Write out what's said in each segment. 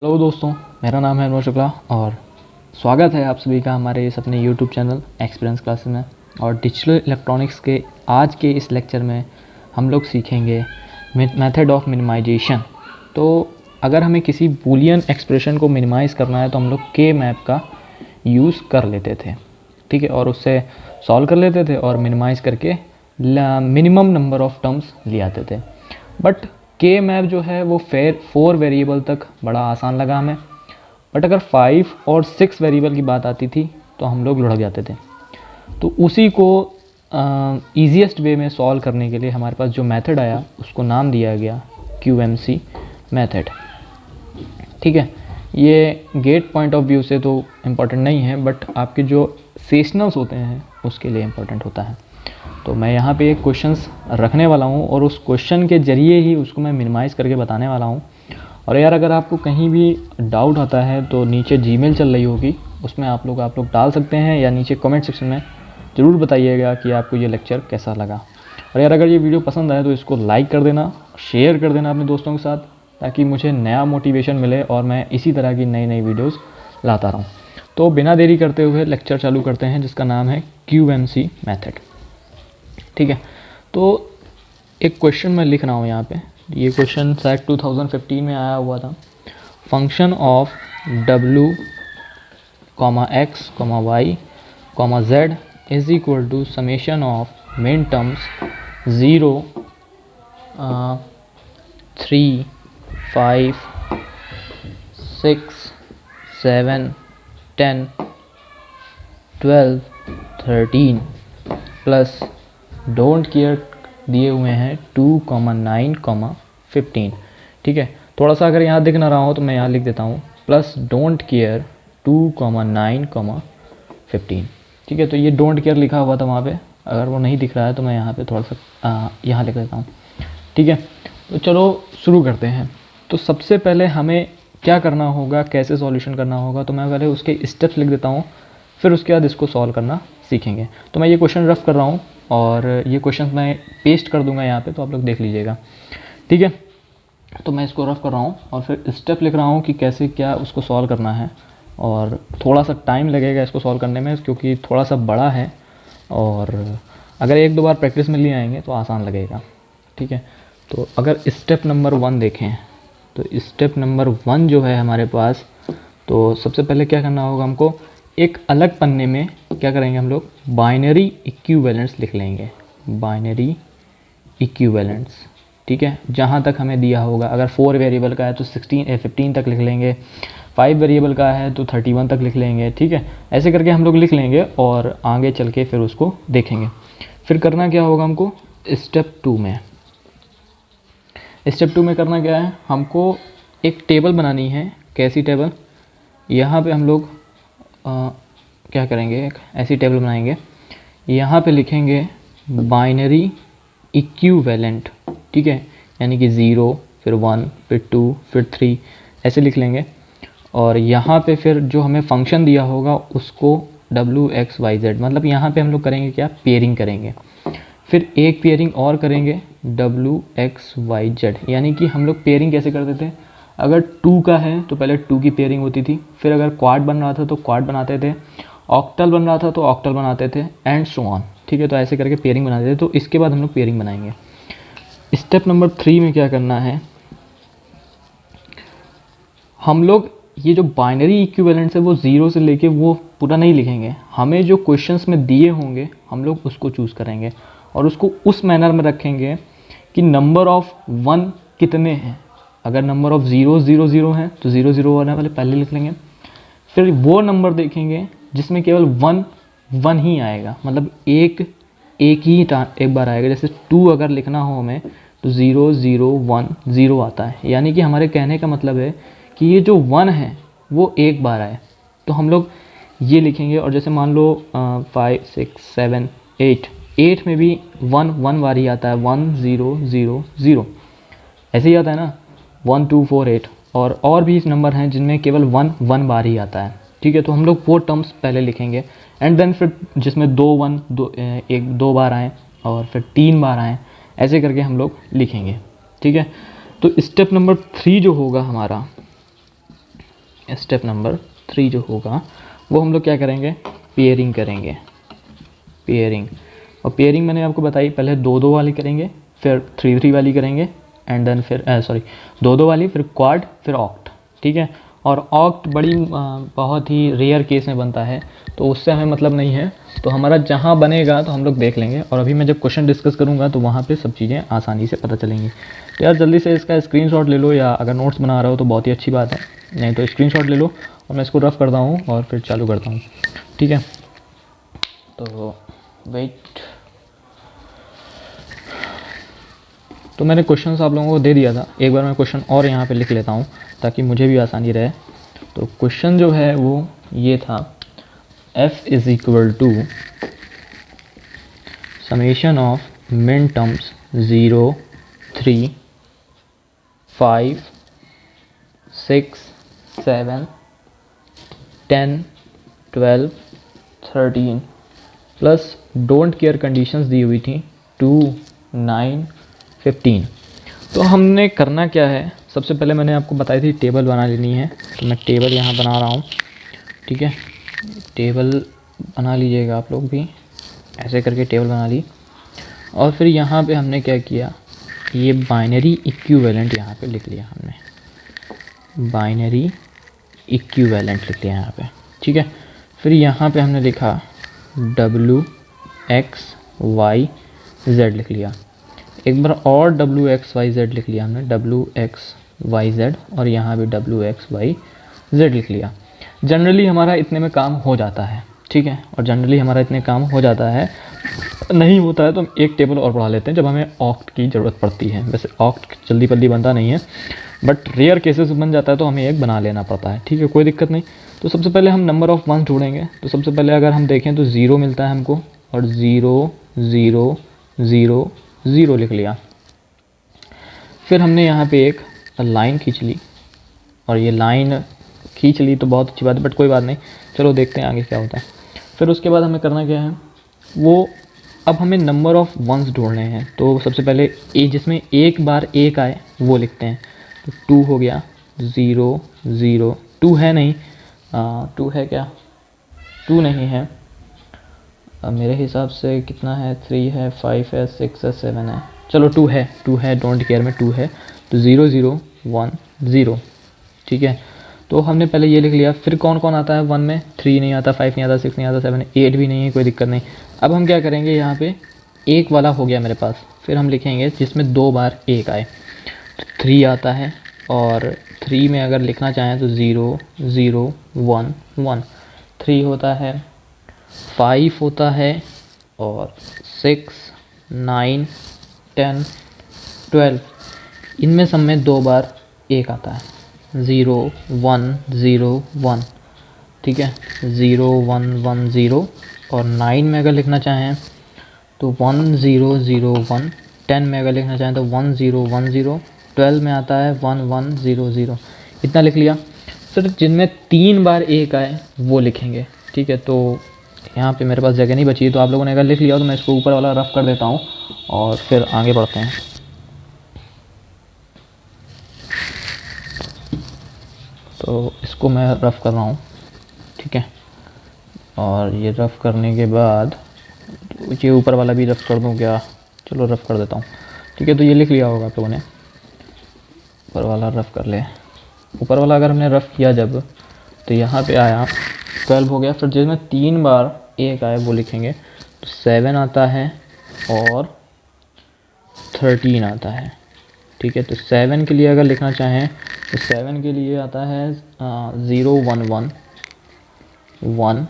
Hello दोस्तों, मेरा नाम है अनवर शुक्ला और स्वागत है आप सभी का हमारे इस अपने यूट्यूब चैनल एक्सपीरियंस क्लासेस में। और डिजिटल इलेक्ट्रॉनिक्स के आज के इस लेक्चर में हम लोग सीखेंगे मेथड ऑफ मिनिमाइजेशन। तो अगर हमें किसी बूलियन एक्सप्रेशन को मिनिमाइज़ करना है तो हम लोग के मैप का यूज़ कर लेते थे, ठीक है, और उससे सॉल्व कर लेते थे और मिनिमाइज़ करके मिनिमम नंबर ऑफ टर्म्स ले आते थे। बट के मैप जो है वो 4 वेरिएबल तक बड़ा आसान लगा हमें, बट अगर 5 और 6 वेरिएबल की बात आती थी तो हम लोग लुढ़क जाते थे। तो उसी को ईजीएस्ट वे में सॉल्व करने के लिए हमारे पास जो मेथड आया उसको नाम दिया गया QMC मेथड, ठीक है। ये गेट पॉइंट ऑफ व्यू से तो इम्पोर्टेंट नहीं है, बट आपके जो सेशनल्स होते हैं उसके लिए इम्पोर्टेंट होता है। तो मैं यहाँ पे एक क्वेश्चंस रखने वाला हूँ और उस क्वेश्चन के ज़रिए ही उसको मैं मिनिमाइज़ करके बताने वाला हूँ। और यार अगर आपको कहीं भी डाउट आता है तो नीचे जीमेल चल रही होगी, उसमें आप लोग डाल सकते हैं या नीचे कमेंट सेक्शन में ज़रूर बताइएगा कि आपको ये लेक्चर कैसा लगा। और यार अगर ये वीडियो पसंद आए तो इसको लाइक कर देना, शेयर कर देना अपने दोस्तों के साथ, ताकि मुझे नया मोटिवेशन मिले और मैं इसी तरह की नई नई वीडियोज़ लाता रहूँ। तो बिना देरी करते हुए लेक्चर चालू करते हैं जिसका नाम है QMC मेथड, ठीक है। तो एक क्वेश्चन मैं लिख रहा हूँ यहाँ पे, ये क्वेश्चन शायद 2015 में आया हुआ था। Function of w, x, y, z is equal to summation of min terms 0, 3, 5, 6, 7, 10, 12, 13 plus don't care दिए हुए हैं 2, 9, 15, ठीक है। थोड़ा सा अगर यहाँ दिख ना रहा हो तो मैं यहाँ लिख देता हूँ प्लस डोंट केयर 2, 9, 15, ठीक है। तो ये डोंट केयर लिखा हुआ था वहाँ पे, अगर वो नहीं दिख रहा है तो मैं यहाँ पे थोड़ा सा यहाँ लिख देता हूँ, ठीक है। तो चलो शुरू करते हैं। तो सबसे पहले हमें क्या करना होगा, कैसे सॉल्यूशन करना होगा, तो मैं पहले उसके स्टेप्स लिख देता हूँ, फिर उसके बाद इसको सॉल्व करना सीखेंगे। तो मैं ये क्वेश्चन रफ कर रहा हूँ और ये क्वेश्चन मैं पेस्ट कर दूंगा यहाँ पे, तो आप लोग देख लीजिएगा, ठीक है। तो मैं इसको रफ कर रहा हूँ और फिर स्टेप लिख रहा हूँ कि कैसे क्या उसको सॉल्व करना है। और थोड़ा सा टाइम लगेगा इसको सॉल्व करने में क्योंकि थोड़ा सा बड़ा है, और अगर 1-2 बार प्रैक्टिस में ले आएंगे तो आसान लगेगा, ठीक है। तो अगर स्टेप नंबर 1 देखें तो स्टेप नंबर 1 जो है हमारे पास, तो सबसे पहले क्या करना होगा हमको, एक अलग पन्ने में क्या करेंगे हम लोग, बाइनरी इक्विवेलेंट्स लिख लेंगे, बाइनरी इक्विवेलेंट्स, ठीक है। जहाँ तक हमें दिया होगा, अगर 4 वेरिएबल का है तो 15 तक लिख लेंगे, 5 वेरिएबल का है तो 31 तक लिख लेंगे, ठीक है। ऐसे करके हम लोग लिख लेंगे और आगे चल के फिर उसको देखेंगे। फिर करना क्या होगा हमको, स्टेप 2 में, स्टेप 2 में करना क्या है, हमको एक टेबल बनानी है। कैसी टेबल, यहाँ पे हम लोग क्या करेंगे, एक ऐसी टेबल बनाएंगे, यहाँ पे लिखेंगे बाइनरी इक्विवेलेंट, ठीक है, यानी कि 0, फिर 1, फिर 2, फिर 3 ऐसे लिख लेंगे। और यहाँ पे फिर जो हमें फंक्शन दिया होगा उसको w, x, y, z, मतलब यहाँ पे हम लोग करेंगे क्या, पेयरिंग करेंगे। फिर एक पेयरिंग और करेंगे w, x, y, z, यानी कि हम लोग पेयरिंग कैसे करते थे, अगर 2 का है तो पहले 2 की पेयरिंग होती थी, फिर अगर क्वाड बन रहा था तो क्वाड बनाते थे, ऑक्टल बन रहा था तो ऑक्टल बनाते थे, एंड सो ऑन, ठीक है। तो ऐसे करके पेयरिंग बनाते थे। तो इसके बाद हम लोग पेयरिंग बनाएंगे। स्टेप नंबर 3 में क्या करना है, हम लोग ये जो बाइनरी इक्विवेलेंट्स है वो 0 से लेके वो पूरा नहीं लिखेंगे, हमें जो क्वेश्चंस में दिए होंगे हम लोग उसको चूज़ करेंगे और उसको उस मैनर में रखेंगे कि नंबर ऑफ 1 कितने हैं। अगर नंबर ऑफ 0 0 0 है तो 0 0 वाले पहले लिख लेंगे। फिर वो नंबर देखेंगे जिसमें केवल 1 1 ही आएगा, मतलब एक एक बार आएगा। जैसे 2 अगर लिखना हो हमें तो 0 0 1 0 आता है, यानी कि हमारे कहने का मतलब है कि ये जो 1 है वो एक बार आए, तो हम लोग ये लिखेंगे। और जैसे मान लो 5, 6, 7, 8 में भी 1 1 बार ही आता है, 1 0 0 0 ऐसे ही आता है ना, 1 2 4 8, और भी नंबर हैं जिनमें केवल 1 1 बार ही आता है, ठीक है। तो हम लोग वो टर्म्स पहले लिखेंगे, एंड देन फिर जिसमें 2 1 2 बार आए और फिर 3 बार आए, ऐसे करके हम लोग लिखेंगे, ठीक है। तो स्टेप नंबर 3 जो होगा हमारा, स्टेप नंबर 3 जो होगा वो हम लोग क्या करेंगे, पेयरिंग करेंगे। पेयरिंग, और पेयरिंग मैंने आपको बताई, पहले 2-2 वाली करेंगे, फिर 3-3 वाली करेंगे, एंड देन फिर 2-2 वाली, फिर क्वाड, फिर ऑक्ट, ठीक है। और ऑक्ट बड़ी बहुत ही रेयर केस में बनता है, तो उससे हमें मतलब नहीं है, तो हमारा जहाँ बनेगा तो हम लोग देख लेंगे, और अभी मैं जब क्वेश्चन डिस्कस करूँगा तो वहाँ पे सब चीज़ें आसानी से पता चलेंगी। तो यार जल्दी से इसका स्क्रीनशॉट ले लो, या अगर नोट्स बना रहे हो तो बहुत ही अच्छी बात है, नहीं तो स्क्रीनशॉट ले लो और मैं इसको रफ करता हूँ और फिर चालू करता हूँ, ठीक है। तो वेट, तो मैंने क्वेश्चंस आप लोगों को दे दिया था, एक बार मैं क्वेश्चन और यहाँ पे लिख लेता हूँ ताकि मुझे भी आसानी रहे। तो क्वेश्चन जो है वो ये था, f is equal to summation of minterms 0, 3, 5, 6, 7, 10, 12, 13 plus don't care conditions दी हुई थी 2, 9, 15। तो हमने करना क्या है, सबसे पहले मैंने आपको बताई थी टेबल बना लेनी है, तो मैं टेबल यहाँ बना रहा हूँ, ठीक है। टेबल बना लीजिएगा आप लोग भी, ऐसे करके टेबल बना ली। और फिर यहाँ पे हमने क्या किया, ये बाइनरी इक्विवेलेंट यहाँ पे लिख लिया हमने, बाइनरी इक्विवेलेंट लिख लिया यहाँ पे, ठीक है। फिर यहाँ पे हमने लिखा W X Y Z लिख लिया, एक बार और W X Y Z लिख लिया हमने, W X Y Z, और यहाँ भी W X Y Z लिख लिया। जनरली हमारा इतने में काम हो जाता है, ठीक है, और जनरली हमारा इतने काम हो जाता है, नहीं होता है तो हम एक टेबल और बढ़ा लेते हैं जब हमें ऑक्ट की ज़रूरत पड़ती है। वैसे ऑक्ट जल्दी पल्दी बनता नहीं है, बट रेयर केसेस बन जाता है तो हमें एक बना लेना पड़ता है, ठीक है, कोई दिक्कत नहीं। तो सबसे पहले हम नंबर ऑफ़ वंस ढूंढेंगे, तो सबसे पहले अगर हम देखें तो 0 मिलता है हमको, और 0, 0, 0, 0 लिख लिया। फिर हमने यहाँ पे एक लाइन खींच ली, और ये लाइन खींच ली तो बहुत अच्छी बात है, बट कोई बात नहीं, चलो देखते हैं आगे क्या होता है। फिर उसके बाद हमें करना क्या है, वो अब हमें नंबर ऑफ़ वंस ढूंढने हैं। तो सबसे पहले जिसमें एक बार एक आए वो लिखते हैं, तो 2 हो गया, 0, 0, 2 है नहीं, 2 है क्या, 2 नहीं है, मेरे हिसाब से कितना है, 3 है, 5 है, 6 है, 7 है, चलो 2 है, 2 है, डोंट केयर में 2 है, तो 0, 0, 1, 0, ठीक है। तो हमने पहले ये लिख लिया। फिर कौन कौन आता है 1 में, 3 नहीं आता, 5 नहीं आता, 6 नहीं आता, 7, 8 भी नहीं है, कोई दिक्कत नहीं। अब हम क्या करेंगे, यहाँ पे एक वाला हो गया मेरे पास, फिर हम लिखेंगे जिसमें 2 बार एक आए, तो 3 आता है, और 3 में अगर लिखना चाहें तो 0, 0, 1, 1, 3 होता है, 5 होता है, और 6, 9, 10, 12, इनमें सब में 2 बार एक आता है, 0, 1, 0, 1, ठीक है, 0, 1, 1, 0, और 9 में अगर लिखना चाहें तो 1, 0, 0, 1, 10 में अगर लिखना चाहें तो 1, 0, 1, 0, 12 में आता है 1, 1, 0, 0, इतना लिख लिया। फिर जिनमें 3 बार एक आए वो लिखेंगे, ठीक है। तो यहाँ पे मेरे पास जगह नहीं बची, तो आप लोगों ने अगर लिख लिया तो मैं इसको ऊपर वाला रफ कर देता हूँ और फिर आगे बढ़ते हैं। तो इसको मैं रफ़ कर रहा हूँ, ठीक है, और ये रफ़ करने के बाद ये ऊपर वाला भी रफ़ कर दूँ क्या, चलो रफ़ कर देता हूँ, ठीक है। तो ये लिख लिया होगा आप लोगों ने, ऊपर वाला रफ़ कर ले। ऊपर वाला अगर हमने रफ़ किया जब, तो यहाँ पे आया 12 हो गया। फिर जिसमें 3 बार एक आए वो लिखेंगे, तो 7 आता है और 13 आता है, ठीक है। तो 7 के लिए अगर लिखना चाहें तो 7 के लिए आता है 0, 1, 1, 1,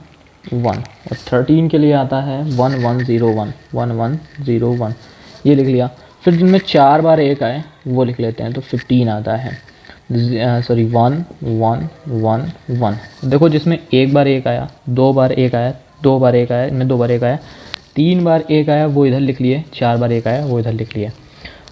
1, और 13 के लिए आता है 1, 1, 0, 1, 1, 1, 0, 1, ये लिख लिया। फिर जिनमें 4 बार एक आए वो लिख लेते हैं, तो 15 आता है, 1, 1, 1, 1। देखो जिसमें एक बार एक आया, 2 बार एक आया, 2 बार एक आया, इनमें 2 बार एक आया, 3 बार एक आया वो इधर लिख लिए, 4 बार एक आया वो इधर लिख लिए।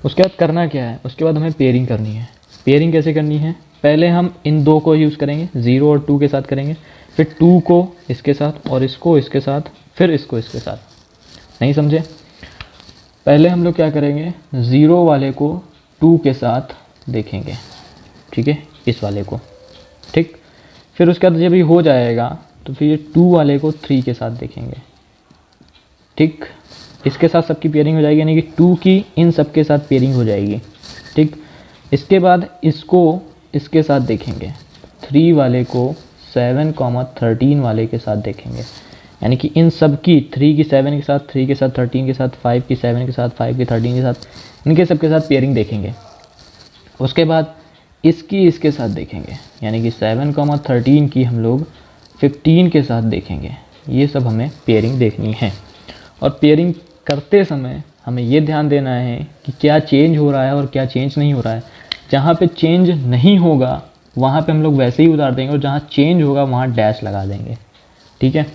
उसके बाद करना क्या है, उसके बाद हमें पेयरिंग करनी है। पेयरिंग कैसे करनी है, पहले हम इन 2 को यूज़ करेंगे, 0 और 2 के साथ करेंगे, फिर 2 को इसके साथ, और इसको इसके साथ, फिर इसको इसके साथ। नहीं समझे, पहले हम लोग क्या करेंगे, 0 वाले को 2 के साथ देखेंगे, ठीक है, इस वाले को, ठीक। फिर उसके बाद जब ये हो जाएगा तो फिर ये 2 वाले को 3 के साथ देखेंगे। ठीक, इसके साथ सबकी पेयरिंग हो जाएगी, यानी कि 2 की इन सब के साथ पेयरिंग हो जाएगी। ठीक, इसके बाद इसको इसके साथ देखेंगे, 3 वाले को 7,13 वाले के साथ देखेंगे, यानी कि इन सब की 3 की 7 के साथ, 3 के साथ 13 के साथ, 5 की 7 के साथ, 5 की 13 के साथ, इनके सब के साथ पेयरिंग देखेंगे। उसके बाद इसकी इसके साथ देखेंगे, यानी कि 7,13 की हम लोग 15 के साथ देखेंगे। ये सब हमें पेयरिंग देखनी है। और पेयरिंग करते समय हमें ये ध्यान देना है कि क्या चेंज हो रहा है और क्या चेंज नहीं हो रहा है। जहाँ पे चेंज नहीं होगा वहाँ पे हम लोग वैसे ही उतार देंगे, और जहाँ चेंज होगा वहाँ डैश लगा देंगे। ठीक है,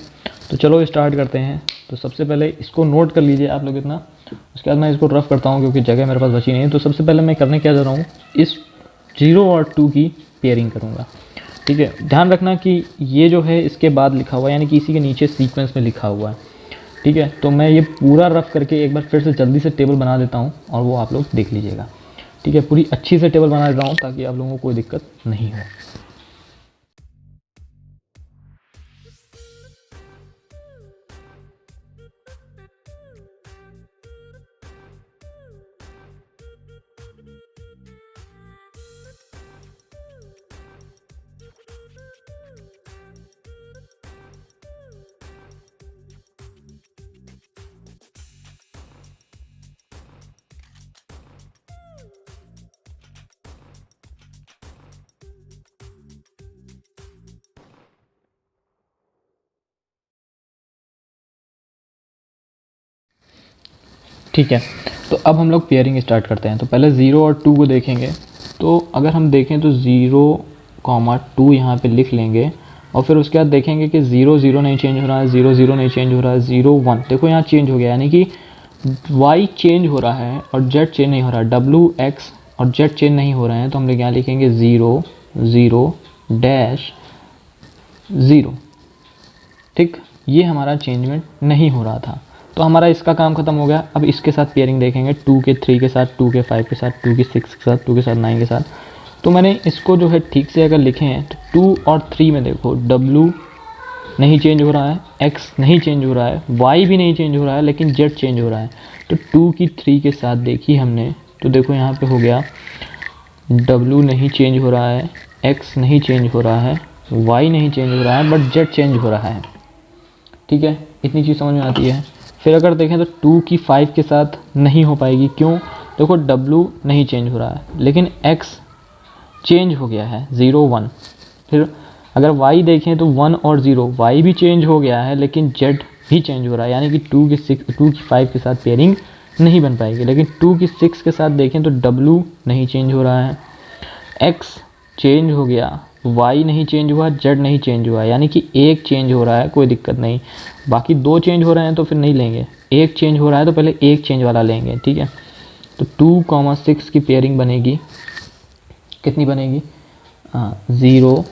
तो चलो स्टार्ट करते हैं। तो सबसे पहले इसको नोट कर लीजिए आप लोग इतना, उसके बाद मैं इसको रफ करता हूँ क्योंकि जगह मेरे पास बची नहीं है। तो सबसे पहले मैं करने क्या जा रहा हूँ, इस 0 और 2 की पेयरिंग करूँगा। ठीक है, ध्यान रखना कि ये जो है इसके बाद लिखा हुआ है, यानी कि इसी के नीचे सीक्वेंस में लिखा हुआ है। ठीक है, तो मैं ये पूरा रफ करके एक बार फिर से जल्दी से टेबल बना देता हूँ और वो आप लोग देख लीजिएगा। ठीक है, पूरी अच्छी से टेबल बना देता हूँ ताकि आप लोगों को कोई दिक्कत नहीं हो। ठीक है, तो अब हम लोग पेयरिंग स्टार्ट करते हैं। तो पहले 0 और 2 को देखेंगे। तो अगर हम देखें तो 0,2 यहाँ पे लिख लेंगे, और फिर उसके बाद देखेंगे कि 0 0 नहीं चेंज हो रहा है, 0 0 नहीं चेंज हो रहा है, 0 1 देखो यहाँ चेंज हो गया, यानी कि y चेंज हो रहा है और z चेंज नहीं हो रहा है, w x और z चेंज नहीं हो रहे हैं। तो हम लोग यहाँ लिखेंगे 0 0 डैश 0। ठीक, ये हमारा चेंजमेंट नहीं हो रहा था, तो हमारा इसका काम खत्म हो गया। अब इसके साथ पेयरिंग देखेंगे, 2 के 3 के साथ, 2 के 5 के साथ, 2 के 6 के साथ, 2 के साथ 9 के साथ। तो मैंने इसको जो है ठीक से अगर लिखे हैं तो 2 और 3 में देखो w नहीं चेंज हो रहा है, x नहीं चेंज हो रहा है, y भी नहीं चेंज हो रहा है, लेकिन z चेंज हो रहा है। तो 2 की 3 के साथ देखी हमने, तो देखो यहाँ पे हो गया w नहीं चेंज हो रहा है, x नहीं चेंज हो रहा है, y नहीं चेंज हो रहा है, बट z चेंज हो रहा है। ठीक है, इतनी चीज़ समझ में आती है। फिर अगर देखें तो 2 की 5 के साथ नहीं हो पाएगी, क्यों? देखो w नहीं चेंज हो रहा है, लेकिन x चेंज हो गया है, 0 1। फिर अगर y देखें तो 1 और 0, y भी चेंज हो गया है लेकिन z भी चेंज हो रहा है, यानी कि 2 की 5 के साथ पेयरिंग नहीं बन पाएगी। लेकिन 2 की 6 के साथ देखें तो w नहीं चेंज हो रहा है, x चेंज हो गया, y नहीं चेंज हुआ, z नहीं चेंज हुआ, यानी कि एक चेंज हो रहा है, कोई दिक्कत नहीं। बाकी 2 चेंज हो रहे हैं तो फिर नहीं लेंगे, एक चेंज हो रहा है तो पहले एक चेंज वाला लेंगे। ठीक है, तो 2,6 की पेयरिंग बनेगी, कितनी बनेगी? 0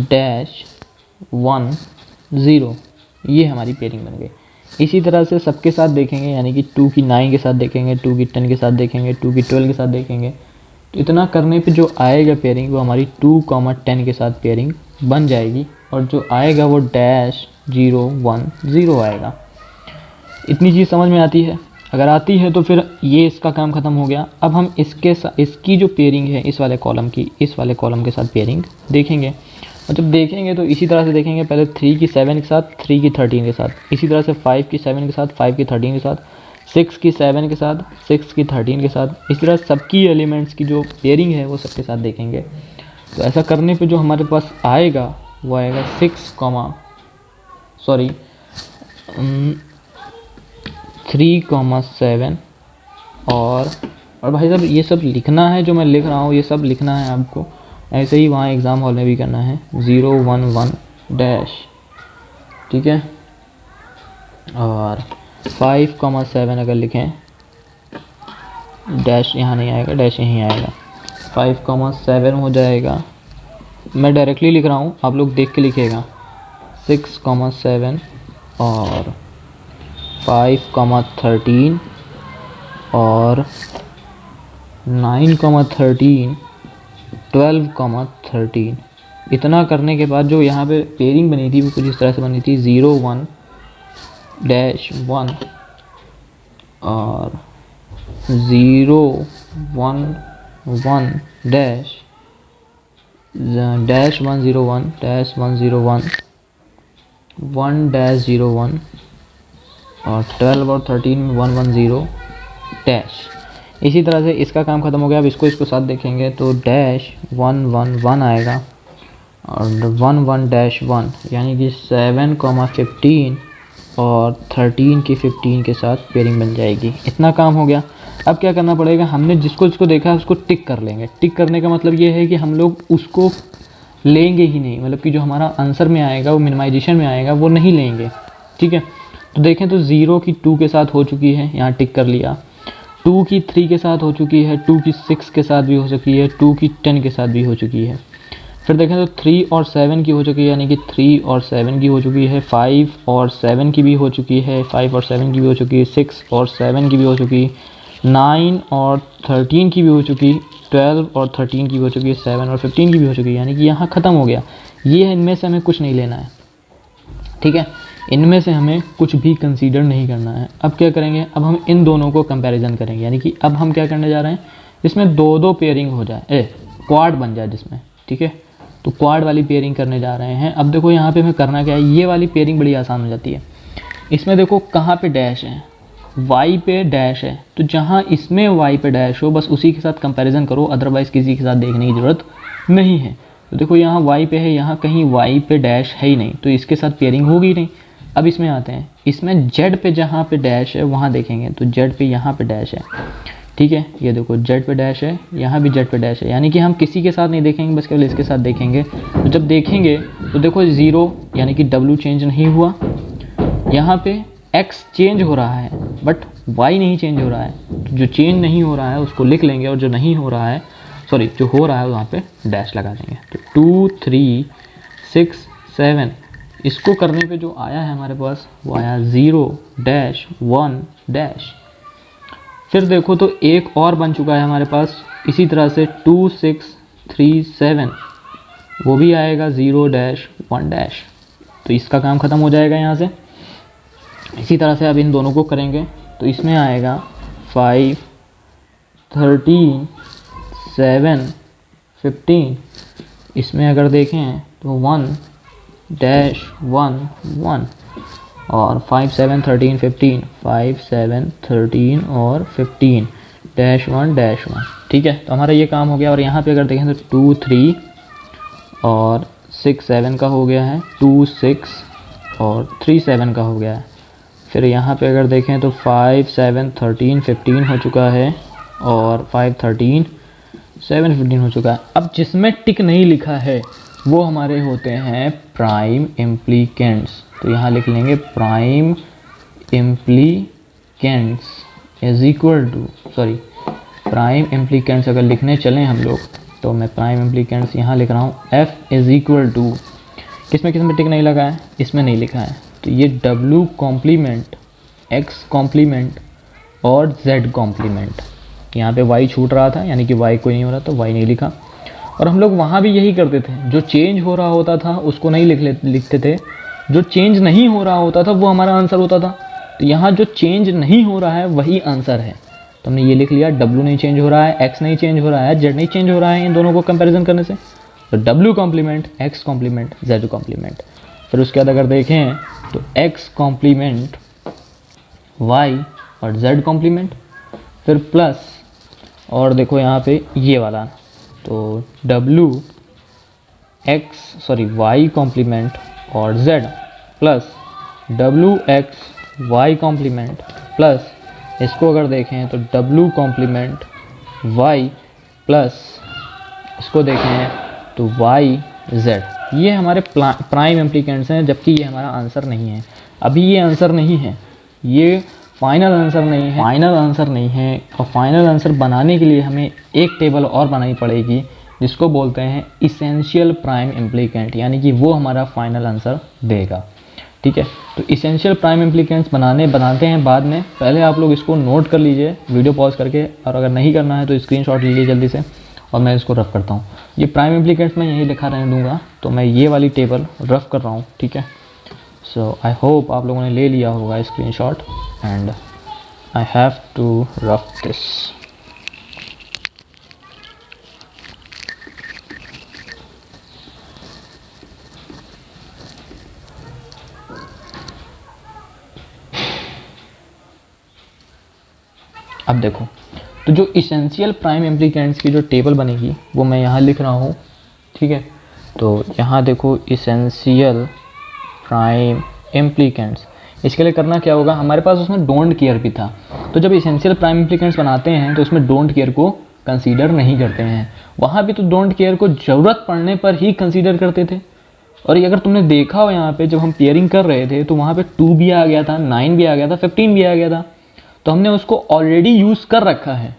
डैश 1 0, ये हमारी पेयरिंग बन गई। इसी तरह से सबके साथ देखेंगे, यानी कि 2 की 9 के साथ देखेंगे, 2 की 10 के साथ देखेंगे, 2 की 12 के साथ देखेंगे। तो इतना करने पे जो आएगा पेयरिंग वो हमारी 2,10 के साथ पेयरिंग बन जाएगी, और जो आएगा वो डैश 0 1 0 आएगा। इतनी चीज़ समझ में आती है? अगर आती है तो फिर ये इसका काम ख़त्म हो गया। अब हम इसकी जो पेयरिंग है इस वाले कॉलम की, इस वाले कॉलम के साथ पेयरिंग देखेंगे। और जब देखेंगे तो इसी तरह से देखेंगे, पहले 3 की 7 के साथ, 3 की 13 के साथ, इसी तरह से 5 की 7 के साथ, 5 की 13 के साथ, 6 की 7 के साथ, 6 की 13 के साथ। इस तरह सबकी एलिमेंट्स की जो पेयरिंग है वो सबके साथ देखेंगे। तो ऐसा करने पे जो हमारे पास आएगा वो आएगा 3,7 और भाई साहब ये सब लिखना है, जो मैं लिख रहा हूँ ये सब लिखना है आपको, ऐसे ही वहाँ एग्ज़ाम हॉल में भी करना है, 0 1 1 डैश। ठीक है, और 5,7 अगर लिखें, डैश यहाँ नहीं आएगा, डैश यहीं आएगा, 5,7 हो जाएगा। मैं डायरेक्टली लिख रहा हूँ, आप लोग देख के लिखिएगा, 6,7 और 5,13 और 9,13, 12,13। इतना करने के बाद जो यहाँ पे पेयरिंग बनी थी वो कुछ इस तरह से बनी थी 0 1 डैश 1 और 0 1 1 डैश 1 0 1 डैश 1 0 1 1 डैश 0 1 और 12 और 13 1 1 0 डैश। इसी तरह से इसका काम ख़त्म हो गया। अब इसको साथ देखेंगे तो डैश 1 1 1 आएगा और 1 1 डैश 1 यानी कि 7 15 और 13 की 15 के साथ पेयरिंग बन जाएगी। इतना काम हो गया। अब क्या करना पड़ेगा, हमने जिसको देखा है उसको टिक कर लेंगे। टिक करने का मतलब ये है कि हम लोग उसको लेंगे ही नहीं, मतलब कि जो हमारा आंसर में आएगा वो मिनिमाइजेशन में आएगा वो नहीं लेंगे। ठीक है, तो देखें तो 0 की 2 के साथ हो चुकी है, यहाँ टिक कर लिया। 2 की 3 के साथ हो चुकी है, 2 की 6 के साथ भी हो चुकी है, 2 की 10 के साथ भी हो चुकी है। फिर देखें तो 3 और 7 की हो चुकी है, यानी कि 3 और 7 की हो चुकी है। 5 और 7 की भी हो चुकी है, 5 और 7 की भी हो चुकी है। 6 और 7 की भी हो चुकी, 9 और 13 की भी हो चुकी, 12 और 13 की भी हो चुकी है, 7 और 15 की भी हो चुकी है। यानी कि यहाँ ख़त्म हो गया। ये है, इनमें से हमें कुछ नहीं लेना है। ठीक है, इनमें से हमें कुछ भी कंसीडर नहीं करना है। अब क्या करेंगे, अब हम इन दोनों को कंपैरिजन करेंगे। यानी कि अब हम क्या करने जा रहे हैं, इसमें दो पेयरिंग हो जाए, क्वाड बन जाए जिसमें। ठीक है, तो क्वाड वाली पेयरिंग करने जा रहे हैं। अब देखो यहाँ पे हमें करना क्या है, ये वाली पेयरिंग बड़ी आसान हो जाती है। इसमें देखो कहाँ पे डैश है, y पे डैश है, तो जहाँ इसमें y पे डैश हो बस उसी के साथ कंपैरिजन करो, अदरवाइज़ किसी के साथ देखने की ज़रूरत नहीं है। तो देखो यहाँ y पे है, यहाँ कहीं y पे डैश है ही नहीं, तो इसके साथ पेयरिंग होगी नहीं। अब इसमें आते हैं, इसमें z पे जहाँ पे डैश है वहाँ देखेंगे तो z पे यहाँ पे डैश है। ठीक है, ये देखो z पे डैश है, यहाँ भी z पे डैश है, यानी कि हम किसी के साथ नहीं देखेंगे, बस केवल इसके साथ देखेंगे। तो जब देखेंगे तो देखो 0 यानी कि w चेंज नहीं हुआ, यहाँ पे x चेंज हो रहा है बट y नहीं चेंज हो रहा है। तो जो चेंज नहीं हो रहा है उसको लिख लेंगे और जो नहीं हो रहा है, सॉरी जो हो रहा है वहाँ पे डैश लगा देंगे। तो 2 3 6 7 इसको करने पे जो आया है हमारे पास वो आया 0 डैश 1 डैश। फिर देखो तो एक और बन चुका है हमारे पास इसी तरह से 2 6 3 7 वो भी आएगा 0 डैश 1 डैश। तो इसका काम ख़त्म हो जाएगा यहाँ से। इसी तरह से अब इन दोनों को करेंगे तो इसमें आएगा 5 13 7 15। इसमें अगर देखें तो 1 डैश 1 1 और 5 7 13 15 5 7 13 और 15 डैश 1 डैश 1। ठीक है, तो हमारा ये काम हो गया। और यहाँ पे अगर देखें तो 2 3 और 6 7 का हो गया है, 2 6 और 3 7 का हो गया है। फिर यहाँ पे अगर देखें तो 5 7 13 15 हो चुका है और 5 13 7 15 हो चुका है। अब जिसमें टिक नहीं लिखा है वो हमारे होते हैं प्राइम इम्प्लीकेंट्स। तो यहाँ लिख लेंगे prime implicants is equal to, sorry prime implicants अगर लिखने चलें हम लोग तो मैं प्राइम इम्प्लीकेंट्स यहाँ लिख रहा हूँ f इज इक्वल टू, किसमें टिक नहीं लगा है, इसमें नहीं लिखा है, तो ये w कॉम्प्लीमेंट x कॉम्प्लीमेंट और z कॉम्प्लीमेंट। यहाँ पे y छूट रहा था यानी कि y कोई नहीं हो रहा तो y नहीं लिखा। और हम लोग वहाँ भी यही करते थे, जो चेंज हो रहा होता था उसको नहीं लिखते थे, जो चेंज नहीं हो रहा होता था वो हमारा आंसर होता था। तो यहाँ जो चेंज नहीं हो रहा है वही आंसर है, तो हमने ये लिख लिया w नहीं चेंज हो रहा है, x नहीं चेंज हो रहा है, z नहीं चेंज हो रहा है इन दोनों को कंपैरिजन करने से। तो w complement x complement z complement. फिर उसके बाद अगर देखें तो x कॉम्प्लीमेंट y और z कॉम्प्लीमेंट, फिर प्लस और देखो यहाँ पे ये वाला तो y कॉम्प्लीमेंट और z plus y complement plus इसको अगर देखें तो w कॉम्प्लीमेंट y प्लस इसको देखें तो y z। ये हमारे प्राइम इम्प्लीकेंट्स हैं, जबकि ये हमारा आंसर नहीं है। अभी ये आंसर नहीं है, ये फाइनल आंसर नहीं है, और फाइनल आंसर बनाने के लिए हमें एक टेबल और बनानी पड़ेगी जिसको बोलते हैं इसेंशियल प्राइम इम्प्लीकेंट, यानी कि वो हमारा फाइनल आंसर देगा। ठीक है, तो इसेंशियल प्राइम इम्प्लीकेंट्स बनाते हैं बाद में। पहले आप लोग इसको नोट कर लीजिए वीडियो पॉज करके, और अगर नहीं करना है तो स्क्रीनशॉट लीजिए जल्दी से और मैं इसको रफ करता हूँ। ये प्राइम इम्प्लीकेंट्स मैं यही लिखा रहने दूँगा, तो मैं ये वाली टेबल रफ कर रहा हूँ, ठीक है। सो आई होप आप लोगों ने ले लिया होगा screenshot, and I have to rough this. अब देखो, तो जो इसेंशियल प्राइम इम्प्लीकेंट्स की जो टेबल बनेगी वो मैं यहाँ लिख रहा हूँ, ठीक है। तो यहाँ देखो इसेंशियल प्राइम इम्प्लीकेंट्स, इसके लिए करना क्या होगा, हमारे पास उसमें डोंट केयर भी था। तो जब इसेंशियल प्राइम इम्प्लीकेंट्स बनाते हैं तो उसमें डोंट केयर को कंसीडर नहीं करते हैं। वहाँ भी तो डोंट केयर को ज़रूरत पड़ने पर ही कंसीडर करते थे। और ये अगर तुमने देखा हो यहाँ पे जब हम पेयरिंग कर रहे थे तो वहाँ पे 2 भी आ गया था, 9 भी आ गया था, 15 भी आ गया था, तो हमने उसको ऑलरेडी यूज़ कर रखा है।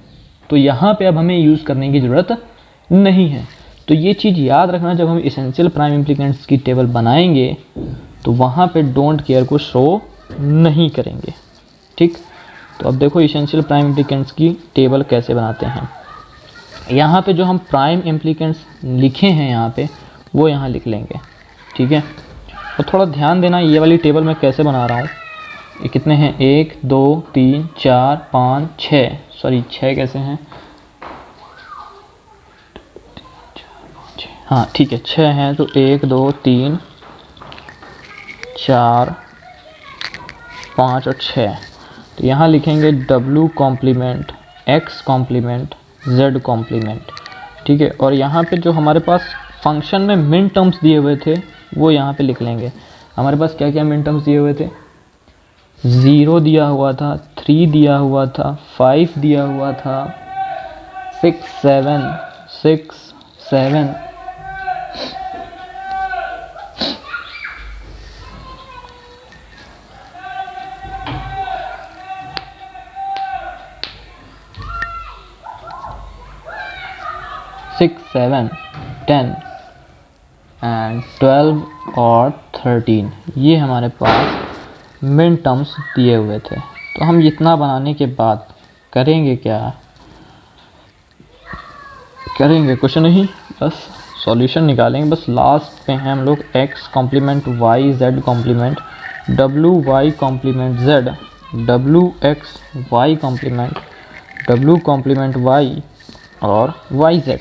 तो यहाँ पे अब हमें यूज़ करने की ज़रूरत नहीं है। तो ये चीज़ याद रखना, जब हम इसेंशियल प्राइम इम्प्लीकेंट्स की टेबल बनाएंगे तो वहाँ पे डोंट केयर को शो नहीं करेंगे, ठीक। तो अब देखो इसेंशियल प्राइम इम्प्लीकेंट्स की टेबल कैसे बनाते हैं। यहाँ पे जो हम प्राइम इम्प्लीकेंट्स लिखे हैं यहाँ पे वो यहाँ लिख लेंगे, ठीक है। और थोड़ा ध्यान देना ये वाली टेबल मैं कैसे बना रहा हूँ। ये कितने हैं, 1 2 3 4 5 6, सॉरी 6 कैसे हैं, हाँ ठीक है 6 हैं। तो 1 2 3 4 5 और 6। तो यहाँ लिखेंगे W complement X complement Z complement, ठीक है। और यहाँ पे जो हमारे पास फंक्शन में मिन टर्म्स दिए हुए थे वो यहाँ पे लिख लेंगे। हमारे पास क्या क्या मिन टर्म्स दिए हुए थे, 0 दिया हुआ था, 3 दिया हुआ था, 5 दिया हुआ था, 6 7 6 7, सिक्स 7 10 एंड 12 और 13, ये हमारे पास मिन टर्म्स दिए हुए थे। तो हम इतना बनाने के बाद करेंगे क्या, करेंगे कुछ नहीं, बस सॉल्यूशन निकालेंगे। बस लास्ट पे हैं हम लोग x complement y z complement w y complement z, w x y complement w complement y और y z,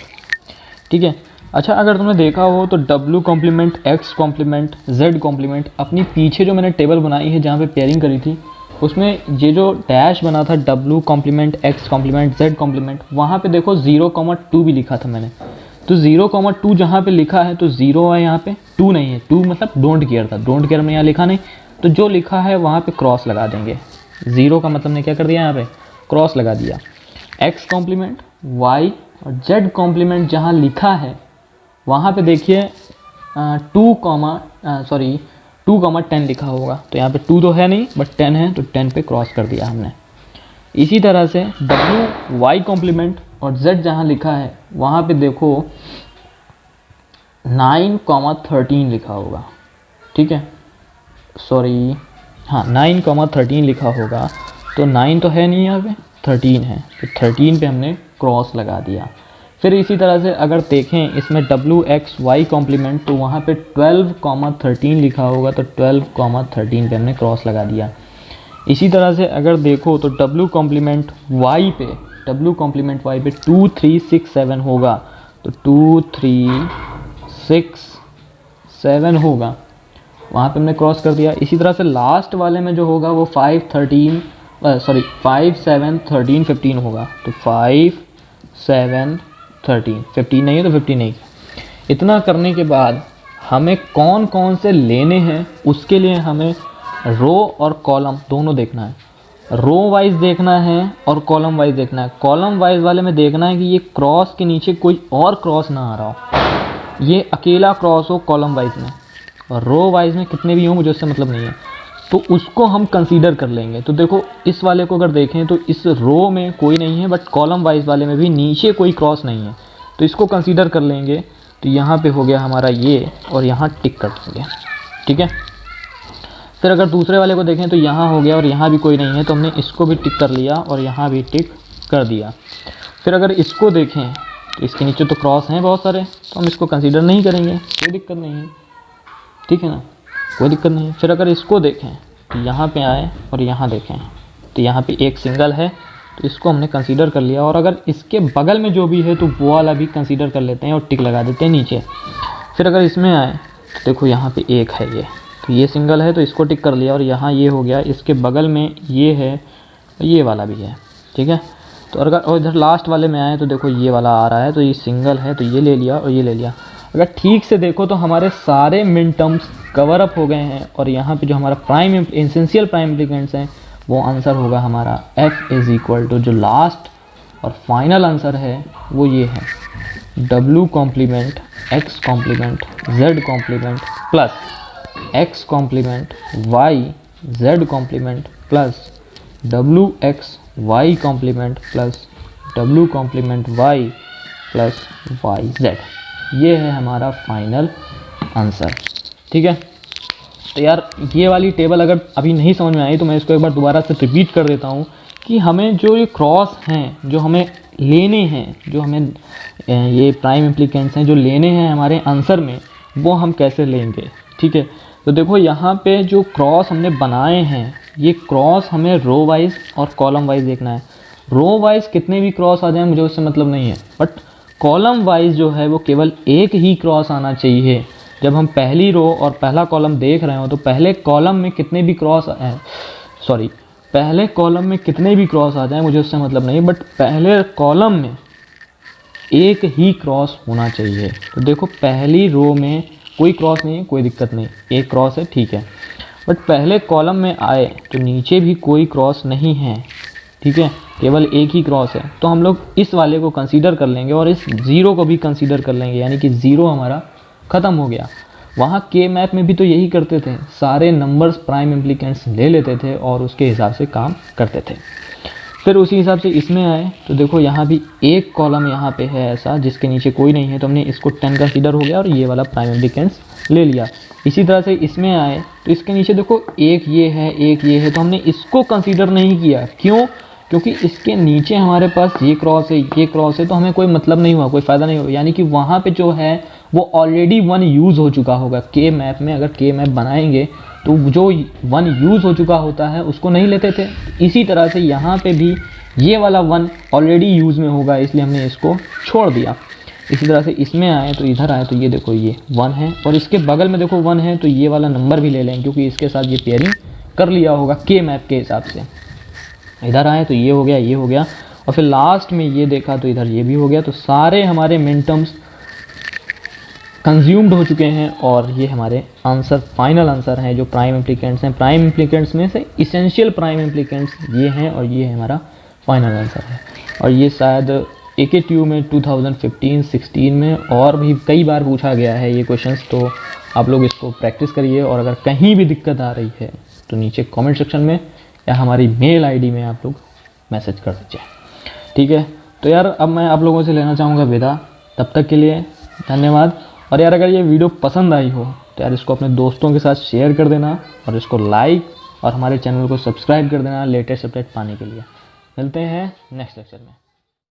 ठीक है। अच्छा, अगर तुमने देखा हो तो W complement X complement Z complement, अपनी पीछे जो मैंने टेबल बनाई है जहाँ पे पेयरिंग करी थी उसमें ये जो डैश बना था W complement X complement Z complement, वहाँ पे देखो 0,2 भी लिखा था मैंने। तो 0,2 जहाँ पे लिखा है तो 0 है, यहाँ पे 2 नहीं है। 2 मतलब डोंट केयर था, डोंट केयर में यहाँ लिखा नहीं, तो जो लिखा है वहाँ पे क्रॉस लगा देंगे। 0 का मतलब ने क्या कर दिया, यहाँ पे क्रॉस लगा दिया। X कॉम्प्लीमेंट Y और Z कॉम्प्लीमेंट जहाँ लिखा है वहाँ पे देखिए 2,10 लिखा होगा, तो यहाँ पे 2 तो है नहीं बट 10 है, तो 10 पे क्रॉस कर दिया हमने। इसी तरह से W Y कॉम्प्लीमेंट और Z जहाँ लिखा है वहाँ पे देखो 9,13 लिखा होगा, ठीक है, सॉरी हाँ 9,13 लिखा होगा। तो 9 तो है नहीं, यहाँ पे 13 है, तो 13 पे हमने क्रॉस लगा दिया। फिर इसी तरह से अगर देखें इसमें W X Y कॉम्प्लीमेंट, तो वहाँ पे 12,13 लिखा होगा, तो 12,13 पे हमने क्रॉस लगा दिया। इसी तरह से अगर देखो तो W कॉम्प्लीमेंट Y पे 2 3 6 7 होगा, तो 2 3 6 7 होगा, वहाँ पे हमने क्रॉस कर दिया। इसी तरह से लास्ट वाले में जो होगा वो 5 7 13 15 होगा, तो 5 7 13 15 नहीं है, तो 15 नहीं। इतना करने के बाद हमें कौन कौन से लेने हैं उसके लिए हमें रो और कॉलम दोनों देखना है। रो वाइज देखना है और कॉलम वाइज देखना है। कॉलम वाइज वाले में देखना है कि ये क्रॉस के नीचे कोई और क्रॉस ना आ रहा हो, ये अकेला क्रॉस हो कॉलम वाइज में, और रो वाइज में कितने भी हों मुझे उससे मतलब नहीं है, तो उसको हम कंसीडर कर लेंगे। तो देखो इस वाले को अगर देखें तो इस रो में कोई नहीं है, बट कॉलम वाइज वाले में भी नीचे कोई क्रॉस नहीं है, तो इसको कंसीडर कर लेंगे। तो यहाँ पे हो गया हमारा ये, और यहाँ टिक कर देंगे, ठीक है। फिर अगर दूसरे वाले को देखें तो यहाँ हो गया और यहाँ भी कोई नहीं है, तो हमने इसको भी टिक कर लिया और यहाँ भी टिक कर दिया। फिर अगर इसको देखें तो इसके नीचे तो क्रॉस हैं बहुत सारे, तो हम इसको कंसीडर नहीं करेंगे, कोई दिक्कत नहीं है, ठीक है ना, कोई दिक्कत नहीं है। फिर अगर इसको देखें तो यहाँ पे आए और यहाँ देखें तो यहाँ पे एक सिंगल है, तो इसको हमने कंसीडर कर लिया। और अगर इसके बगल में जो भी है तो वो वाला भी कंसीडर कर लेते हैं और टिक लगा देते हैं नीचे। फिर अगर इसमें आए तो देखो यहाँ पे एक है ये, तो ये सिंगल है तो इसको टिक कर लिया। और यहाँ ये हो गया, इसके बगल में ये है और ये वाला भी है, ठीक है। तो अगर और इधर लास्ट वाले में आए तो देखो ये वाला आ रहा है, तो ये सिंगल है तो ये ले लिया और ये ले लिया। अगर ठीक से देखो तो हमारे सारे मिन टर्म्स कवर अप हो गए हैं। और यहाँ पे जो हमारा प्राइम एसेंशियल प्राइम इम्प्लीकेंट्स हैं वो आंसर होगा हमारा F इज़ इक्वल टू, जो लास्ट और फाइनल आंसर है वो ये है, W complement X complement Z complement plus X complement Y Z complement plus WX Y complement plus W complement Y plus YZ। ये है हमारा फाइनल आंसर, ठीक है। तो यार ये वाली टेबल अगर अभी नहीं समझ में आई तो मैं इसको एक बार दोबारा से रिपीट कर देता हूँ कि हमें जो ये क्रॉस हैं जो हमें लेने हैं, जो हमें ये प्राइम इम्प्लीकेंट्स हैं जो लेने हैं हमारे आंसर में, वो हम कैसे लेंगे, ठीक है। तो देखो यहाँ पे जो क्रॉस हमने बनाए हैं, ये क्रॉस हमें रो वाइज और कॉलम वाइज देखना है। रो वाइज कितने भी क्रॉस आ जाए मुझे उससे मतलब नहीं है, बट कॉलम वाइज जो है वो केवल एक ही क्रॉस आना चाहिए। जब हम पहली रो और पहला कॉलम देख रहे हो तो पहले कॉलम में कितने भी क्रॉस पहले कॉलम में कितने भी क्रॉस आ जाए मुझे उससे मतलब नहीं, बट पहले कॉलम में एक ही क्रॉस होना चाहिए। तो देखो पहली रो में कोई क्रॉस नहीं है, कोई दिक्कत नहीं, एक क्रॉस है, ठीक है। बट पहले कॉलम में आए तो नीचे भी कोई क्रॉस नहीं है, ठीक है, केवल एक ही क्रॉस है। तो हम लोग इस वाले को कंसीडर कर लेंगे और इस ज़ीरो को भी कंसीडर कर लेंगे, यानी कि ज़ीरो हमारा ख़त्म हो गया। वहाँ के मैप में भी तो यही करते थे, सारे नंबर्स प्राइम इम्प्लीकेंट्स ले लेते थे और उसके हिसाब से काम करते थे। फिर उसी हिसाब से इसमें आए तो देखो यहाँ भी एक कॉलम यहाँ पे है ऐसा जिसके नीचे कोई नहीं है, तो हमने इसको 10 कंसीडर हो गया और ये वाला प्राइम इम्प्लीकेंट्स ले लिया। इसी तरह से इसमें आए तो इसके नीचे देखो एक ये है, एक ये है, तो हमने इसको कंसीडर नहीं किया। क्यों? क्योंकि इसके नीचे हमारे पास ये क्रॉस है, ये क्रॉस है, तो हमें कोई मतलब नहीं हुआ, कोई फ़ायदा नहीं हुआ। यानी कि वहाँ पे जो है वो ऑलरेडी वन यूज़ हो चुका होगा। के मैप में अगर के मैप बनाएंगे तो जो वन यूज़ हो चुका होता है उसको नहीं लेते थे। इसी तरह से यहाँ पे भी ये वाला वन ऑलरेडी यूज़ में होगा, इसलिए हमने इसको छोड़ दिया। इसी तरह से इसमें आए तो इधर आए तो ये देखो ये वन है और इसके बगल में देखो वन है, तो ये वाला नंबर भी ले लें क्योंकि इसके साथ ये पेयरिंग कर लिया होगा के मैप के हिसाब से। इधर आए तो ये हो गया, ये हो गया, और फिर लास्ट में ये देखा तो इधर ये भी हो गया। तो सारे हमारे मिन टर्म्स कंज्यूम्ड हो चुके हैं और ये हमारे आंसर फाइनल आंसर हैं जो प्राइम इम्प्लीकेंट्स हैं। प्राइम इम्प्लीकेंट्स में से इसेंशियल प्राइम इम्प्लीकेंट्स ये हैं और ये हमारा फाइनल आंसर है। और ये शायद AKTU में 2015-16 में और भी कई बार पूछा गया है ये क्वेश्चंस, तो आप लोग इसको प्रैक्टिस करिए। और अगर कहीं भी दिक्कत आ रही है तो नीचे कमेंट सेक्शन में या हमारी मेल ID में आप लोग मैसेज कर दीजिए, ठीक है। तो यार अब मैं आप लोगों से लेना चाहूँगा विदा, तब तक के लिए धन्यवाद। और यार अगर ये वीडियो पसंद आई हो तो यार इसको अपने दोस्तों के साथ शेयर कर देना और इसको लाइक और हमारे चैनल को सब्सक्राइब कर देना लेटेस्ट अपडेट पाने के लिए। मिलते हैं नेक्स्ट लेक्चर में।